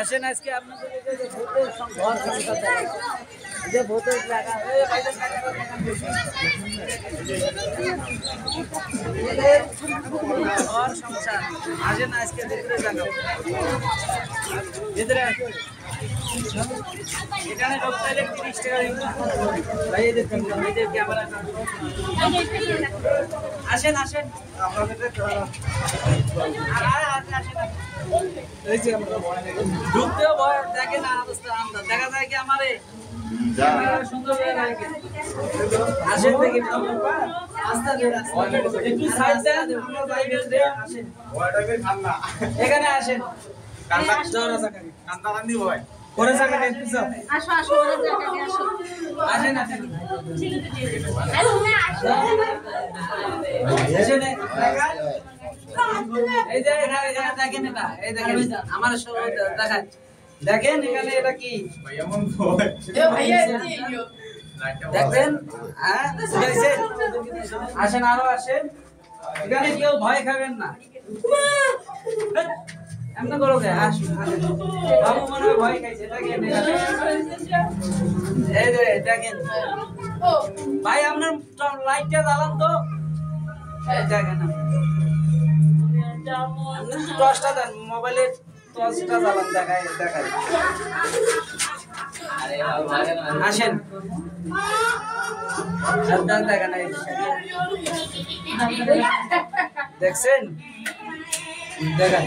আসেন আজকে আপনাদের ভোটের ঘর সংসার যে ভোটের জায়গা ঘর সংসার আসেন আজকে ভিতরে জায়গা ভিতরে এখানে ঢুকতে 30 টাকা ভাই এদের ক্যামেরা আসেন আসেন ঢুকতেও ভয় দেখে না অবস্থা দেখা যায় কি আমারে সুন্দর আসেন দেখি একটু সাইড দেন এখানে আসেন পরে জায়গাটা একটু যাও আসো আসো ওরে জায়গাটা আসো আসেন আসেন আসেন এই যে এখানে দেখেন এটা এই দেখেন আমার সবাই দেখান দেখেন এখানে এটা কি ভাই এমন ভয় এ ভাইয়া দেখেন হ্যাঁ বুঝাইছেন আসেন আরো আসেন এখানে কেউ ভয় খাবেন না এমন করো কে আসুন বাবু মনে হয় ভয় খাইছে দেখেন এই যে দেখেন ভাই আপনার লাইটটা জ্বালান তো দেখেন টর্চটা দেন মোবাইলের টর্চটা জ্বালান দেখায় দেখায় আসেন সাবধান দেখেন দেখছেন দেখেন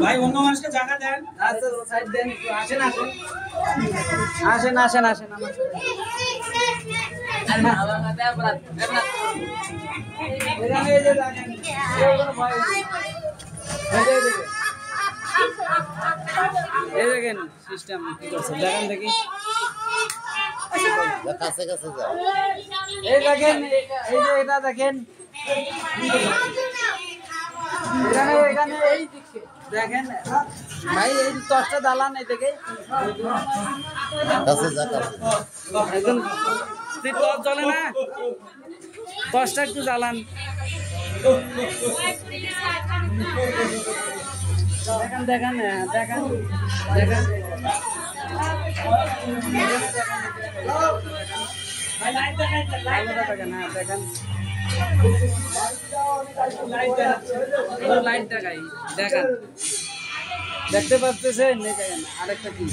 ভাই অন্য মানুষকে জায়গা দেন আচ্ছা সাইড দেন আসেন আসেন আসেন আসেন আসেন এই দেখেন সিস্টেম কি করছে দেখেন দেখি কাছে কাছে যাও এই দেখেন এই যে এটা দেখেন এখানে এই দিকে দেখেন ভাই এই টর্চটা জ্বালান এই থেকে কাছে যা কাছে একদম টর্চ জ্বলে না টর্চটা একটু জ্বালান দেখেন দেখেন দেখেন দেখেন দেখেন লাইট দেখাই দেখেন দেখতে পাচ্ছেন দেখেন আরেকটা কি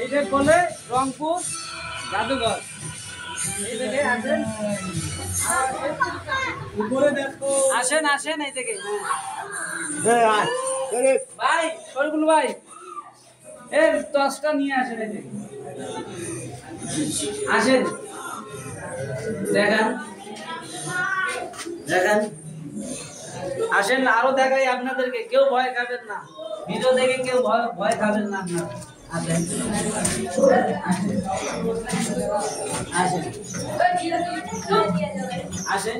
এই যে বলে রংপুর জাদুঘর এই দেখে আসেন উপরে দেখো আসেন আসেন এই দেখে ভাই শরীফুল ভাই এই টসটা নিয়ে আসেন এই দেখে আসেন দেখেন দেখেন আসেন আরো দেখাই আপনাদেরকে কেউ ভয় খাবেন না ভিডিও দেখে কেউ ভয় খাবেন না আপনারা আসেন আসেন আসেন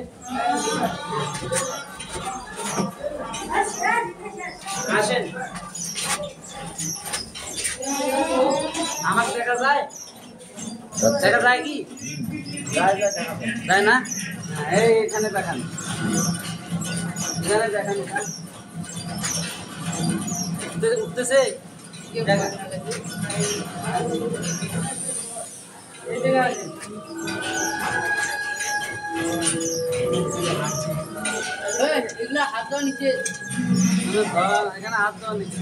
আসেন আমার দেখা যায় দেখা যায় কি যায় না এই এখানে দেখান এখানে দেখান উঠতেছে দেখেন এই জায়গা আছে এগুলা হাত দেওয়া নিচে এখানে হাত দেওয়া নিচে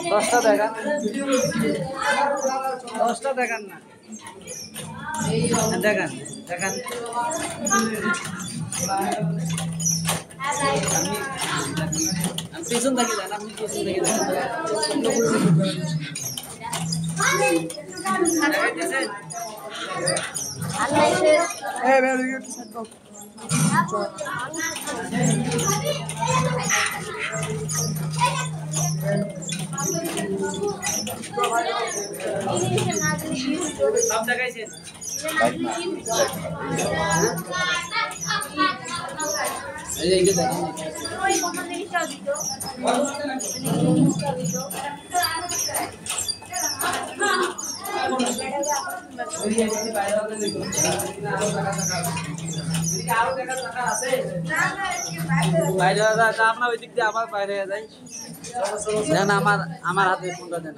দশটা দেখান দশটা দেখান না দেখান দেখান পিছন থেকে দেন আপনি পিছন থেকে সব দেখাইছেন এই যে দেখেন ওই কোন জিনিসটা দিত বাইরে আমরা ওই দিক দিয়ে আবার বাইরে যাই আমার আমার হাতে ফোনটা দেন